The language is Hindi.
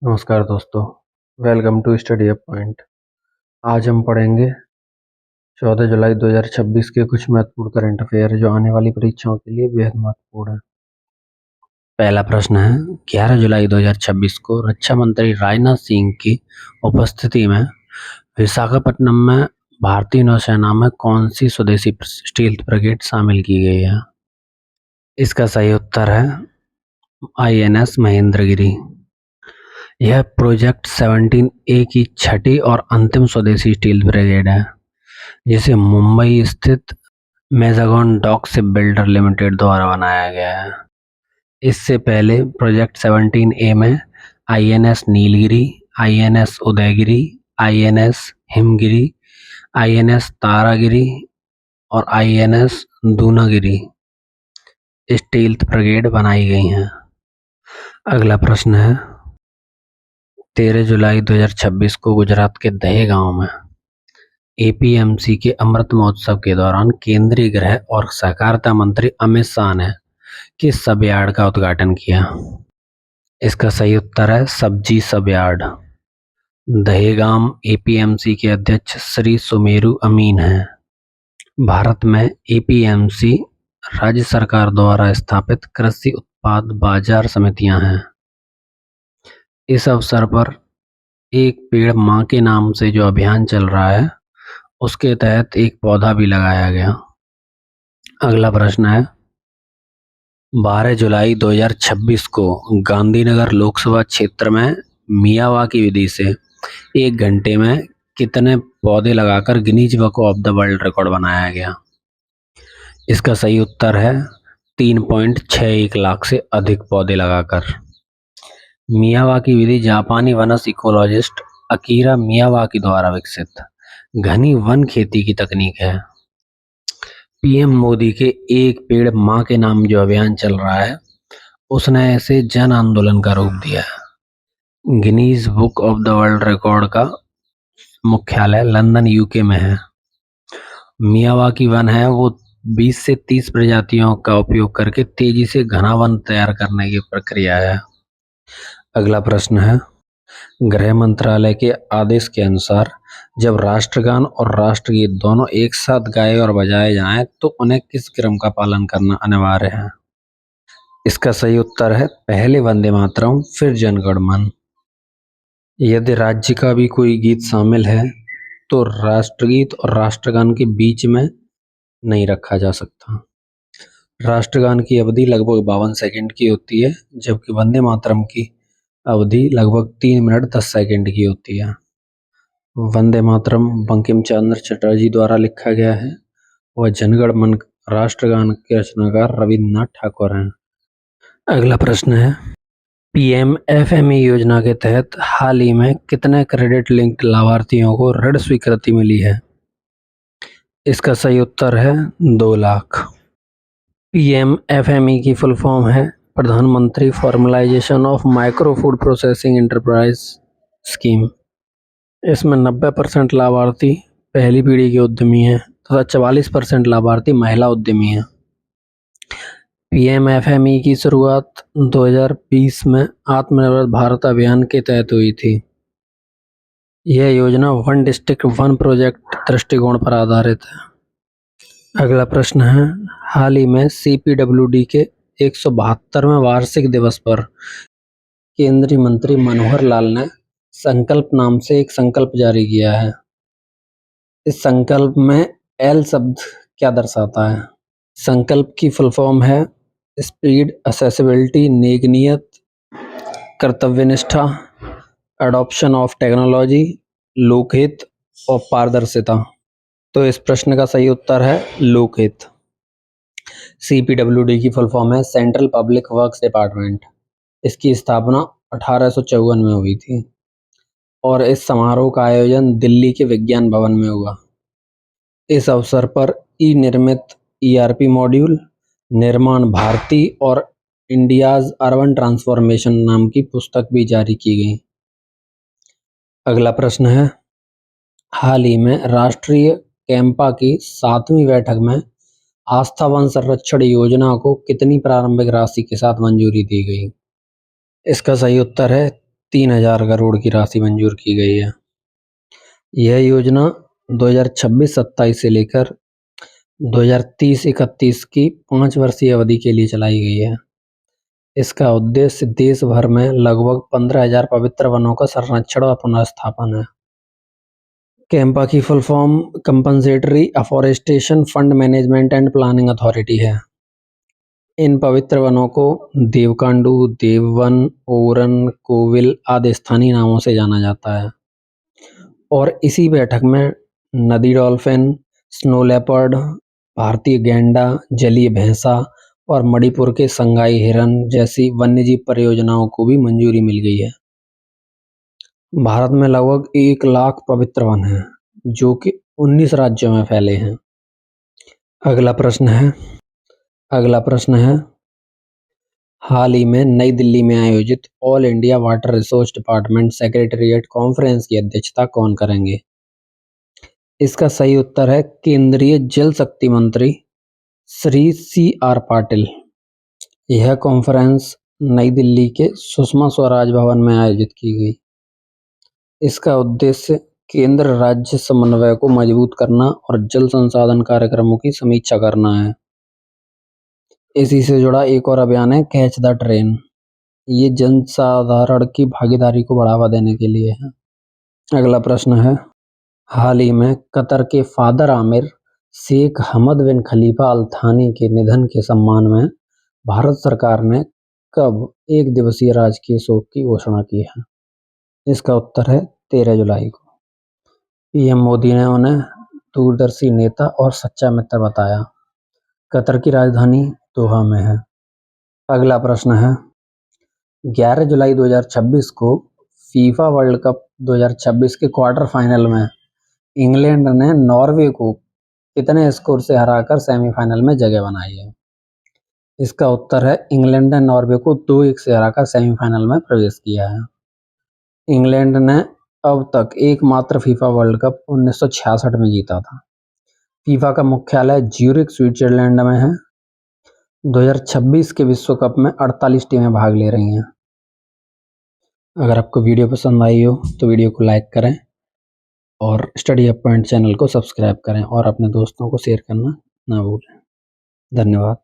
नमस्कार दोस्तों, welcome to study a point. आज हम पढ़ेंगे 14 जुलाई 2026 के कुछ महत्वपूर्ण करंट अफेयर जो आने वाली परीक्षाओं के लिए बेहद महत्वपूर्ण है। पहला प्रश्न है, 11 जुलाई 2026 को रक्षा मंत्री राजनाथ सिंह की उपस्थिति में विशाखापट्टनम में भारतीय नौसेना में कौन सी स्वदेशी स्टील्थ ब्रिगेड शामिल की गई है? इसका सही उत्तर है INS महेंद्रगिरी। यह प्रोजेक्ट 17A की छठी और अंतिम स्वदेशी स्टील ब्रिगेड है, जिसे मुंबई स्थित मैजागन डॉक शिपबिल्डर लिमिटेड द्वारा बनाया गया है। इससे पहले प्रोजेक्ट 17A में INS Nilgiri, INS Udayagiri, INS Himgiri, INS Taragiri और INS दूनागिरी स्टील्थ ब्रिगेड बनाई गई हैं। अगला प्रश्न है, 13 जुलाई 2026 को गुजरात के दहेगांव में APMC के अमृत महोत्सव के दौरान केंद्रीय गृह और सहकारिता मंत्री अमित शाह ने किस सब यार्ड का उद्घाटन किया? इसका सही उत्तर है सब्जी सब यार्ड। दहेगांव APMC के अध्यक्ष श्री सुमेरु अमीन हैं। भारत में APMC राज्य सरकार द्वारा स्थापित कृषि उत्पाद बाजार समितियां हैं। इस अवसर पर एक पेड़ मां के नाम से जो अभियान चल रहा है, उसके तहत एक पौधा भी लगाया गया। अगला प्रश्न है, 12 जुलाई 2026 को गांधीनगर लोकसभा क्षेत्र में मियावाकी विधि से 1 घंटे में कितने पौधे लगाकर Guinness book of the world record बनाया गया? इसका सही उत्तर है 3.61 लाख से अधिक पौधे लगाकर। मियावाकी विधि जापानी वनस इकोलॉजिस्ट अकीरा मियावाकी द्वारा विकसित घनी वन खेती की तकनीक है। PM मोदी के एक पेड़ मां के नाम जो अभियान चल रहा है, उसने ऐसे जन आंदोलन का रूप दिया है। Guinness book of the world record का मुख्यालय लंदन UK में है। मियावाकी वन है वो 20 से 30 प्रजातियों का उपयोग करके तेजी से घना वन तैयार करने की प्रक्रिया है। अगला प्रश्न है, गृह मंत्रालय के आदेश के अनुसार जब राष्ट्रगान और राष्ट्रगीत दोनों एक साथ गाए और बजाए जाएं तो उन्हें किस क्रम का पालन करना अनिवार्य है? इसका सही उत्तर है पहले वंदे मातरम फिर जन गण मन। यदि राज्य का भी कोई गीत शामिल है तो राष्ट्रगीत और राष्ट्रगान के बीच में नहीं रखा जा सकता। राष्ट्रगान की अवधि लगभग 52 सेकंड की होती है, जबकि वंदे मातरम की अवधि लगभग 3 मिनट 10 सेकंड की होती है। वंदे मातरम बंकिम चंद्र चटर्जी द्वारा लिखा गया है और जनगण मन राष्ट्रगान के रचनाकार रविन्द्रनाथ ठाकुर हैं। अगला प्रश्न है, PM-FME योजना के तहत हाल ही में कितने क्रेडिट लिंक्ड लाभार्थियों को ऋण स्वीकृति मिली है? इसका सही उत्तर है 2 लाख। PM-FME की फुल फॉर्म है प्रधानमंत्री formalisation of micro food processing enterprise scheme. इसमें 90% लाभार्थी पहली पीढ़ी के उद्यमी हैं तथा 44% लाभार्थी महिला उद्यमी हैं। PM-FME की शुरुआत 2020 में आत्मनिर्भर भारत अभियान के तहत हुई थी। यह योजना वन डिस्ट्रिक्ट वन प्रोजेक्ट दृष्टिकोण पर आधारित है। अगला प्रश्न है, हाल ही में CPWD के 172वें वार्षिक दिवस पर केंद्रीय मंत्री मनोहर लाल ने संकल्प नाम से एक संकल्प जारी किया है। इस संकल्प में L शब्द क्या दर्शाता है? संकल्प की फुल फॉर्म है स्पीड, एक्सेसिबिलिटी, नेकनियत, कर्तव्यनिष्ठा, अडॉप्शन ऑफ टेक्नोलॉजी, लोकहित और पारदर्शिता। तो इस प्रश्न का सही उत्तर है लोकहित। CPWD की फुल फॉर्म है सेंट्रल पब्लिक वर्क्स डिपार्टमेंट। इसकी स्थापना 1854 में हुई थी और इस समारोह का आयोजन दिल्ली के विज्ञान भवन में हुआ। इस अवसर पर निर्मित ERP मॉड्यूल, निर्माण भारती और इंडियाज अर्बन ट्रांसफॉर्मेशन नाम की पुस्तक भी जारी की गई। अगला प्रश्न है, हाल ही में राष्ट्रीय कैंपा की 7वीं बैठक में आस्था वन संरक्षण योजना को कितनी प्रारंभिक राशि के साथ मंजूरी दी गई? इसका सही उत्तर है 3,000 करोड़ की राशि मंजूर की गई है। यह योजना 2026-27 से लेकर 2030-31 की 5 वर्षीय अवधि के लिए चलाई गई है। इसका उद्देश्य देश भर में लगभग 15,000 पवित्र वनों का संरक्षण और पुनर्स्थापन है। कैंपा की full form compensatory afforestation fund management and planning authority है। इन पवित्र वनों को देवकांडू, देववन, ओरन, कोविल आदि स्थानीय नामों से जाना जाता है और इसी बैठक में नदी डॉल्फिन, स्नो लेपर्ड, भारतीय गैंडा, जलीय भैंसा और मणिपुर के संगाई हिरन जैसी वन्यजीव परियोजनाओं को भी मंजूरी मिल गई है। भारत में लगभग 1 लाख पवित्र वन हैं, जो कि 19 राज्यों में फैले हैं। अगला प्रश्न है हाल ही में नई दिल्ली में आयोजित all India water resource department secretariat conference की अध्यक्षता कौन करेंगे? इसका सही उत्तर है केंद्रीय जल शक्ति मंत्री श्री CR पाटिल। यह कॉन्फ्रेंस नई दिल्ली के सुषमा स्वराज भवन में आयोजित की गई। इसका उद्देश्य केंद्र राज्य समन्वय को मजबूत करना और जल संसाधन कार्यक्रमों की समीक्षा करना है। इसी से जुड़ा एक और अभियान है कैच द ट्रेन। ये जनसाधारण की भागीदारी को बढ़ावा देने के लिए है। अगला प्रश्न है हाल ही में कतर के फादर आमिर शेख हमद बिन खलीफा अल थानी के निधन के सम्मान में भारत सरकार ने कब 1 दिवसीय राजकीय शोक की घोषणा की है? इसका उत्तर है 13 जुलाई को। PM मोदी ने उन्हें दूरदर्शी नेता और सच्चा मित्र बताया। कतर की राजधानी दोहा में है। अगला प्रश्न है 11 जुलाई 2026 को फीफा वर्ल्ड कप 2026 के क्वार्टर फाइनल में इंग्लैंड ने नॉर्वे को कितने स्कोर से हराकर सेमीफाइनल में जगह बनाई है? इसका उत्तर है इंग्लैंड ने नॉर्वे को 2-1 से हराकर सेमीफाइनल में प्रवेश किया है। इंग्लैंड ने अब तक एकमात्र फीफा वर्ल्ड कप 1966 में जीता था। फीफा का मुख्यालय ज्यूरिख स्विट्जरलैंड में है। 2026 के विश्व कप में 48 टीमें भाग ले रही हैं। अगर आपको वीडियो पसंद आई हो तो वीडियो को लाइक करें और स्टडी अप पॉइंट चैनल को सब्सक्राइब करें और अपने दोस्तों को शेयर करना ना भूलें। धन्यवाद।